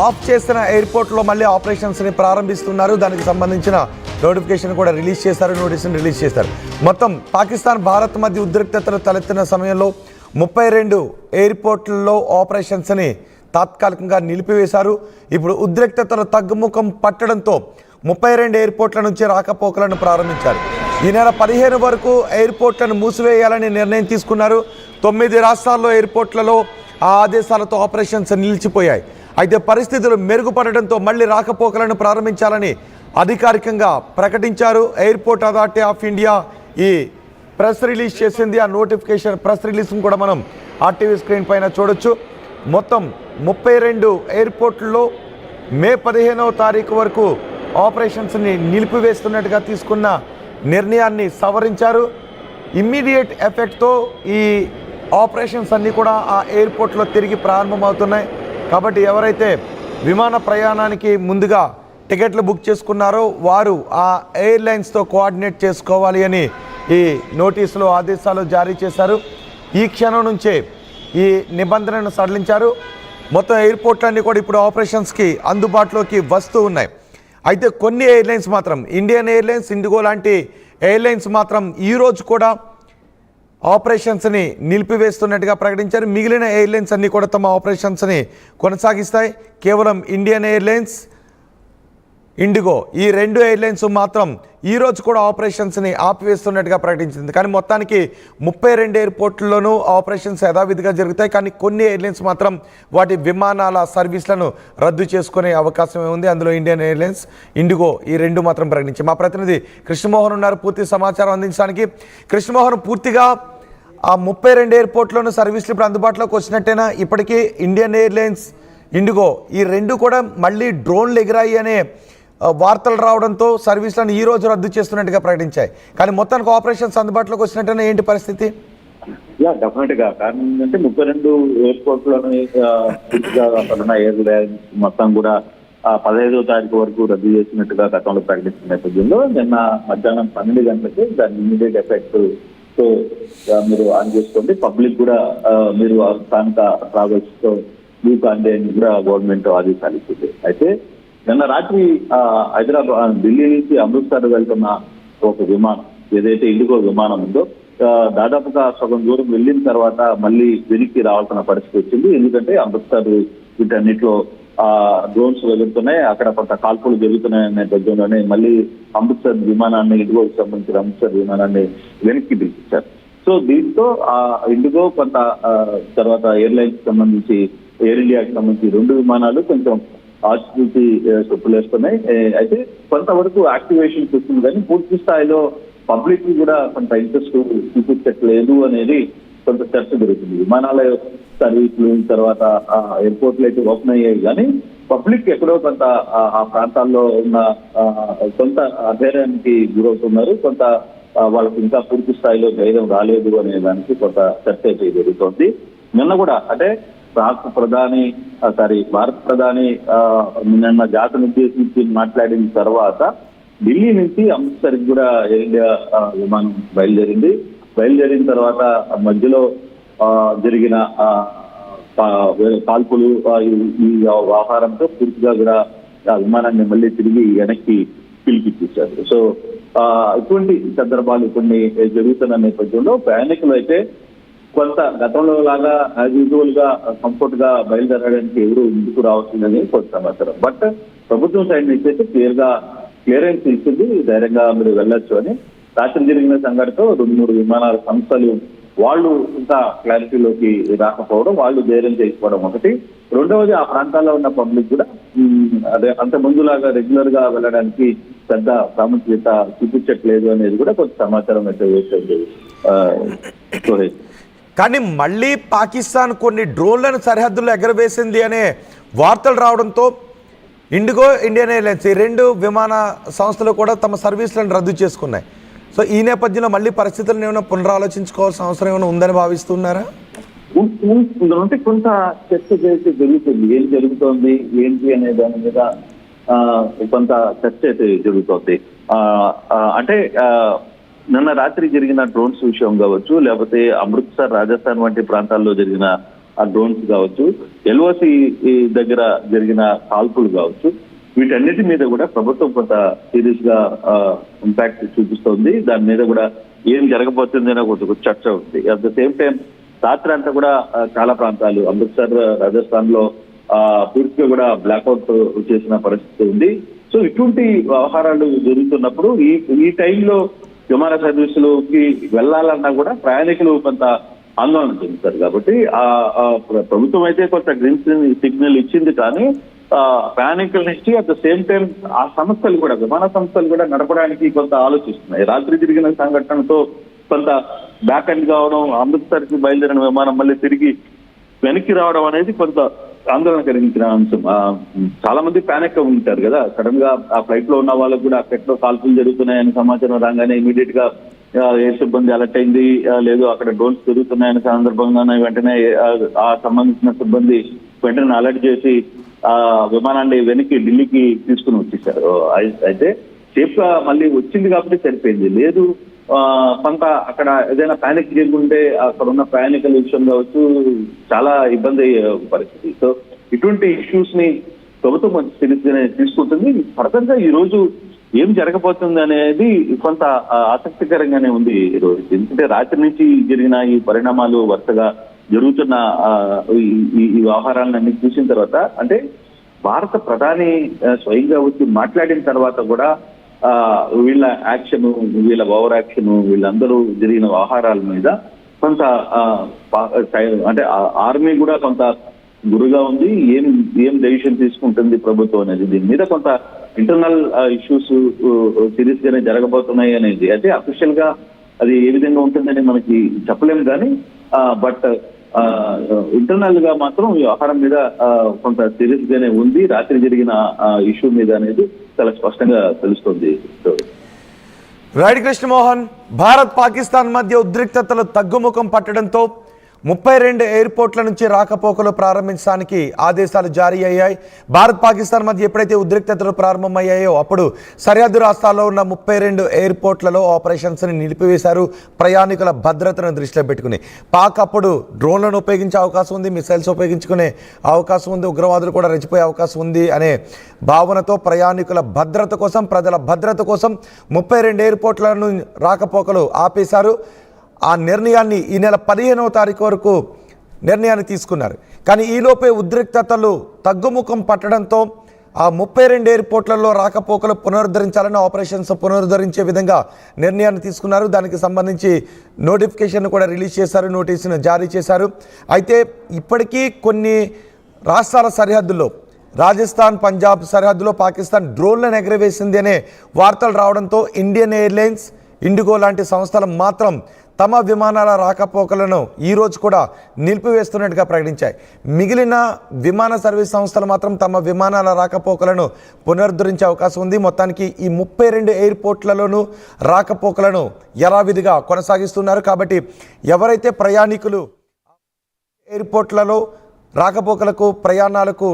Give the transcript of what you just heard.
Of చేసిన ఎయిర్పోర్ట్లో మళ్ళీ ఆపరేషన్స్ని ప్రారంభిస్తున్నారు. దానికి సంబంధించిన నోటిఫికేషన్ కూడా రిలీజ్ చేశారు, నోటీసుని రిలీజ్ చేశారు. మొత్తం పాకిస్తాన్ భారత్ మధ్య ఉద్రిక్తతలు తలెత్తిన సమయంలో 32 ఎయిర్పోర్ట్లలో ఆపరేషన్స్ని తాత్కాలికంగా నిలిపివేశారు. ఇప్పుడు ఉద్రిక్తతలు తగ్గుముఖం పట్టడంతో 32 ఎయిర్పోర్ట్ల నుంచి రాకపోకలను ప్రారంభించారు. ఈ నెల 15 వరకు ఎయిర్పోర్ట్లను మూసివేయాలని నిర్ణయం తీసుకున్నారు. 9 రాష్ట్రాల్లో ఎయిర్పోర్ట్లలో ఆ ఆదేశాలతో ఆపరేషన్స్ నిలిచిపోయాయి. అయితే పరిస్థితులు మెరుగుపడడంతో మళ్ళీ రాకపోకలను ప్రారంభించాలని అధికారికంగా ప్రకటించారు. ఎయిర్పోర్ట్ అథారిటీ ఆఫ్ ఇండియా ఈ ప్రెస్ రిలీజ్ చేసింది. ఆ నోటిఫికేషన్ ప్రెస్ రిలీజ్ను కూడా మనం ఆర్టీవీ స్క్రీన్ పైన చూడొచ్చు. మొత్తం 32 ఎయిర్పోర్ట్లలో మే 15వ తారీఖు వరకు ఆపరేషన్స్ని నిలిపివేస్తున్నట్టుగా తీసుకున్న నిర్ణయాన్ని సవరించారు. ఇమ్మీడియట్ ఎఫెక్ట్తో ఈ ఆపరేషన్స్ అన్నీ కూడా ఆ ఎయిర్పోర్ట్లో తిరిగి ప్రారంభమవుతున్నాయి. కాబట్టి ఎవరైతే విమాన ప్రయాణానికి ముందుగా టికెట్లు బుక్ చేసుకున్నారో వారు ఆ ఎయిర్లైన్స్తో కోఆర్డినేట్ చేసుకోవాలి అని ఈ నోటీసులు ఆదేశాలు జారీ చేశారు. ఈ క్షణం నుంచే ఈ నిబంధనను సడలించారు. మొత్తం ఎయిర్పోర్ట్లన్నీ కూడా ఇప్పుడు ఆపరేషన్స్కి అందుబాటులోకి వస్తూ ఉన్నాయి. అయితే కొన్ని ఎయిర్లైన్స్ మాత్రం ఇండియన్ ఎయిర్లైన్స్, ఇండిగో లాంటి ఎయిర్లైన్స్ మాత్రం ఈరోజు కూడా ఆపరేషన్స్ని నిలిపివేస్తున్నట్టుగా ప్రకటించారు. మిగిలిన ఎయిర్లైన్స్ అన్నీ కూడా తమ ఆపరేషన్స్ని కొనసాగిస్తాయి. కేవలం ఇండియన్ ఎయిర్లైన్స్, ఇండిగో ఈ 2 ఎయిర్లైన్స్ మాత్రం ఈరోజు కూడా ఆపరేషన్స్ని ఆపివేస్తున్నట్టుగా ప్రకటించింది. కానీ మొత్తానికి 32 ఎయిర్పోర్ట్లలోనూ ఆపరేషన్స్ యథావిధిగా జరుగుతాయి. కానీ కొన్ని ఎయిర్లైన్స్ మాత్రం వాటి విమానాల సర్వీస్లను రద్దు చేసుకునే అవకాశం ఉంది. అందులో ఇండియన్ ఎయిర్లైన్స్, ఇండిగో ఈ 2 మాత్రం ప్రకటించాయి. మా ప్రతినిధి కృష్ణమోహన్ ఉన్నారు పూర్తి సమాచారం అందించడానికి. కృష్ణమోహన్, పూర్తిగా ఆ 32 ఎయిర్పోర్ట్లోనూ సర్వీసులు ఇప్పుడు అందుబాటులోకి వచ్చినట్టేనా? ఇప్పటికీ ఇండియన్ ఎయిర్లైన్స్, ఇండిగో ఈ 2 కూడా మళ్ళీ డ్రోన్లు ఎగిరాయి అనే వార్తలు రావడంతో సర్వీసులను ఈ రోజు రద్దు చేస్తున్నట్టుగా ప్రకటించాయి. కానీ మొత్తానికి ఆపరేషన్స్ అందుబాటులోకి వచ్చినట్టేనా? ఏంటి పరిస్థితి? డెఫినెట్ గా కారణం ఏంటంటే 32 ఎయిర్పోర్ట్లను ఎయిర్లైన్స్ మొత్తం కూడా 15వ తారీఖు వరకు రద్దు చేసినట్టుగా గతంలో ప్రకటించిన నేపథ్యంలో నిన్న మధ్యాహ్నం 12 గంటలకి దాని ఇమీడియట్ ఎఫెక్ట్ తో మీరు ఆన్ చేసుకోండి, పబ్లిక్ కూడా మీరు స్థానిక ట్రావెల్స్ తో మీకు అందే కూడా గవర్నమెంట్ ఆదేశాలు ఇచ్చింది. అయితే నిన్న రాత్రి హైదరాబాద్, ఢిల్లీ నుంచి అమృత్సర్ వెళ్తున్న ఒక విమానం, ఏదైతే ఇండిగో విమానం ఉందో, దాదాపుగా సగం దూరం వెళ్ళిన తర్వాత మళ్ళీ వెనక్కి రావాల్సిన పరిస్థితి వచ్చింది. ఎందుకంటే అమృత్సర్ వీటన్నిటిలో డ్రోన్స్ వెళ్తున్నాయి, అక్కడ కొంత కాల్పులు జరుగుతున్నాయి నేపథ్యంలోనే మళ్ళీ అమృత్సర్ విమానాన్ని, ఇండిగోకి సంబంధించిన అమృత్సర్ విమానాన్ని వెనక్కి పిలిపించారు. సో దీంతో ఇండిగో కొంత తర్వాత ఎయిర్లైన్స్ సంబంధించి, ఎయిర్ ఇండియాకి సంబంధించి 2 విమానాలు కొంచెం ఆచూకీ చెప్పులేస్తున్నాయి. అయితే కొంతవరకు యాక్టివేషన్ చూస్తుంది, కానీ పూర్తి స్థాయిలో పబ్లిక్ కూడా కొంత ఇంట్రెస్ట్ చూపించట్లేదు అనేది కొంత చర్చ జరుగుతుంది. విమానాల సర్వీసులు తర్వాత ఎయిర్పోర్ట్లు అయితే ఓపెన్ అయ్యాయి, కానీ పబ్లిక్ ఎక్కడో కొంత ఆ ప్రాంతాల్లో ఉన్న కొంత అధైర్యానికి గురవుతున్నారు. కొంత వాళ్ళకి ఇంకా పూర్తి స్థాయిలో ధైర్యం రాలేదు అనే దానికి కొంత చర్చ అయితే జరుగుతోంది. నిన్న కూడా అంటే భారత ప్రధాని నిన్న జాతను ఉద్దేశించి మాట్లాడిన తర్వాత ఢిల్లీ నుంచి అమృత్సర్కి కూడా ఎయిర్ ఇండియా విమానం బయలుదేరిన తర్వాత మధ్యలో జరిగిన కాల్పులు ఈ వ్యవహారంతో పూర్తిగా కూడా ఆ విమానాన్ని మళ్ళీ తిరిగి వెనక్కి పిలిపించారు. సో ఇటువంటి సందర్భాలు కొన్ని జరుగుతున్న నేపథ్యంలో ప్రయాణికులు అయితే కొంత గతంలో లాగా యాజ్ యూజువల్ గా కంఫర్ట్ గా బయలుదేరడానికి ఎవరు ముందుకు రావాల్సిందని కొంత సమాచారం. బట్ ప్రభుత్వం సైడ్ నుంచి అయితే క్లియరెన్స్ ఇచ్చింది, ధైర్యంగా మీరు వెళ్ళొచ్చు అని. రాత్రి జరిగిన సంఘటనతో 2-3 విమానాల సంస్థలు వాళ్ళు ఇంకా క్లారిటీలోకి రాకపోవడం, వాళ్ళు ధైర్యం చేసుకోవడం ఒకటి. రెండవది, ఆ ప్రాంతాల్లో ఉన్న పబ్లిక్ కూడా అదే అంత ముందులాగా రెగ్యులర్ గా వెళ్ళడానికి పెద్ద ప్రాముఖ్యత చూపించట్లేదు అనేది కూడా కొంత సమాచారం అయితే వేస్తుంది. కానీ మళ్ళీ పాకిస్తాన్ కొన్ని డ్రోన్లను సరిహద్దుల్లో ఎగరవేసింది అనే వార్తలు రావడంతో ఇండిగో, ఇండియన్ ఎయిర్లైన్స్ ఈ 2 విమాన సంస్థలు కూడా తమ సర్వీసులను రద్దు చేసుకున్నాయి. సో ఈ నేపథ్యంలో మళ్ళీ పరిస్థితులను ఏమైనా పునరాలోచించుకోవాల్సిన అవసరం ఏమైనా ఉందని భావిస్తున్నారా? అంటే కొంత చర్చ అయితే జరుగుతుంది, ఏం జరుగుతోంది ఏంటి అనే దాని మీద కొంత చర్చ అయితే జరుగుతోంది. అంటే నిన్న రాత్రి జరిగిన డ్రోన్స్ విషయం కావచ్చు, లేకపోతే అమృత్సర్, రాజస్థాన్ వంటి ప్రాంతాల్లో జరిగిన ఆ డ్రోన్స్ కావచ్చు, ఎల్ఓసి దగ్గర జరిగిన కాల్పులు కావచ్చు, వీటన్నిటి మీద కూడా ప్రభుత్వం కొంత సీరియస్ గా ఇంపాక్ట్ చూపిస్తోంది. దాని మీద కూడా ఏం జరగబోతుంది అనే ఒక చర్చ ఉంది. అట్ ద సేమ్ టైం రాత్రి అంతా కూడా చాలా ప్రాంతాలు, అమృత్సర్, రాజస్థాన్ లో పూర్తిగా కూడా బ్లాక్అవుట్ చేసిన పరిస్థితి ఉంది. సో ఇటువంటి వ్యవహారాలు జరుగుతున్నప్పుడు ఈ టైంలో విమాన సర్వీసులకి వెళ్లాలన్నా కూడా ప్రయాణికులు కొంత ఆందోళన చెందుతారు. కాబట్టి ప్రభుత్వం అయితే కొంత గ్రీన్ సిగ్నల్ ఇచ్చింది, కానీ ప్రయాణికుల నుంచి అట్ ద సేమ్ టైం ఆ సంస్థలు కూడా, విమాన సంస్థలు కూడా నడపడానికి కొంత ఆలోచిస్తున్నాయి. రాత్రి జరిగిన సంఘటనతో కొంత బ్యాక్ ఎండ్ కావడం, అమృత్సర్ కి బయలుదేరిన విమానం మళ్ళీ తిరిగి వెనక్కి రావడం అనేది కొంత ఆందోళన కలిగించిన అంశం. చాలా మంది ప్యానిక్ ఉంటారు కదా, సడన్ గా ఆ ఫ్లైట్ లో ఉన్న వాళ్ళకు కూడా అక్కడలో కాల్పులు జరుగుతున్నాయని సమాచారం రాగానే ఇమీడియట్ గా ఎయిర్ సిబ్బంది అలర్ట్ అయింది, లేదు అక్కడ డ్రోన్స్ జరుగుతున్నాయని సందర్భంగానే వెంటనే ఆ సంబంధించిన సిబ్బంది వెంటనే అలర్ట్ చేసి ఆ విమానాన్ని వెనక్కి ఢిల్లీకి తీసుకుని వచ్చేసారు. అయితే సేఫ్ గా మళ్ళీ వచ్చింది కాబట్టి సరిపోయింది. లేదు కొంత అక్కడ ఏదైనా ప్యానిక్ జరుగుంటే అక్కడ ఉన్న ప్రయాణికుల విషయం కావచ్చు చాలా ఇబ్బంది అయ్యే పరిస్థితి. సో ఇటువంటి ఇష్యూస్ ని ప్రభుత్వం కొంచెం సీరియస్ గానే తీసుకుంటుంది. ఫర్దర్ గా ఈ రోజు ఏం జరగబోతుంది అనేది కొంత ఆసక్తికరంగానే ఉంది ఈ రోజు. ఎందుకంటే రాత్రి నుంచి జరిగిన ఈ పరిణామాలు వరుసగా జరుగుతున్న ఈ వ్యవహారాలన్నీ చూసిన తర్వాత, అంటే భారత ప్రధాని స్వయంగా వచ్చి మాట్లాడిన తర్వాత కూడా వీళ్ళ యాక్షన్, వీళ్ళ ఓవర్ యాక్షన్, వీళ్ళందరూ జరిగిన వ్యవహారాల మీద కొంత అంటే ఆర్మీ కూడా కొంత గురుగా ఉంది. ఏం డెసిషన్ తీసుకుంటుంది ప్రభుత్వం అనేది, దీని మీద కొంత ఇంటర్నల్ ఇష్యూస్ సీరియస్ గానే జరగబోతున్నాయి అనేది. అయితే అఫీషియల్ గా అది ఏ విధంగా ఉంటుందని మనకి చెప్పలేము, కానీ బట్ ఇంటర్నల్ గా మాత్రం ఈ వ్యవహారం మీద కొంత సీరియస్ గానే ఉంది. రాత్రి జరిగిన ఇష్యూ మీద అనేది చాలా స్పష్టంగా తెలుస్తుంది. రైట్ కృష్ణమోహన్, భారత్ పాకిస్తాన్ మధ్య ఉద్రిక్తతలు తగ్గుముఖం పట్టడంతో 32 ఎయిర్పోర్ట్ల నుంచి రాకపోకలు ప్రారంభించడానికి ఆదేశాలు జారీ అయ్యాయి. భారత్ పాకిస్తాన్ మధ్య ఎప్పుడైతే ఉద్రిక్తతలు ప్రారంభమయ్యాయో అప్పుడు సరిహద్దు రాష్ట్రాల్లో ఉన్న 32 ఎయిర్పోర్ట్లలో ఆపరేషన్స్ని నిలిపివేశారు, ప్రయాణికుల భద్రతను దృష్టిలో పెట్టుకుని. పాక్ అప్పుడు డ్రోన్లను ఉపయోగించే అవకాశం ఉంది, మిసైల్స్ ఉపయోగించుకునే అవకాశం ఉంది, ఉగ్రవాదులు కూడా రెచ్చిపోయే అవకాశం ఉంది అనే భావనతో ప్రయాణికుల భద్రత కోసం, ప్రజల భద్రత కోసం 32 ఎయిర్పోర్ట్లను రాకపోకలు ఆపేశారు. ఆ నిర్ణయాన్ని ఈ నెల 15వ తారీఖు వరకు నిర్ణయాన్ని తీసుకున్నారు. కానీ ఈలోపే ఉద్రిక్తతలు తగ్గుముఖం పట్టడంతో ఆ 32 ఎయిర్పోర్ట్లలో రాకపోకలు పునరుద్ధరించాలని, ఆపరేషన్స్ పునరుద్ధరించే విధంగా నిర్ణయాన్ని తీసుకున్నారు. దానికి సంబంధించి నోటిఫికేషన్ కూడా రిలీజ్ చేశారు, నోటీసును జారీ చేశారు. అయితే ఇప్పటికీ కొన్ని రాష్ట్రాల సరిహద్దుల్లో, రాజస్థాన్, పంజాబ్ సరిహద్దులో పాకిస్తాన్ డ్రోన్లను ఎగరవేసింది అనే వార్తలు రావడంతో ఇండియన్ ఎయిర్లైన్స్, ఇండిగో లాంటి సంస్థలు మాత్రం తమ విమానాల రాకపోకలను ఈరోజు కూడా నిలిపివేస్తున్నట్టుగా ప్రకటించాయి. మిగిలిన విమాన సర్వీస్ సంస్థలు మాత్రం తమ విమానాల రాకపోకలను పునరుద్ధరించే అవకాశం ఉంది. మొత్తానికి ఈ 32 ఎయిర్పోర్ట్లలోనూ రాకపోకలను యథావిధిగా కొనసాగిస్తున్నారు. కాబట్టి ఎవరైతే ప్రయాణికులు ఎయిర్పోర్ట్లలో రాకపోకలకు, ప్రయాణాలకు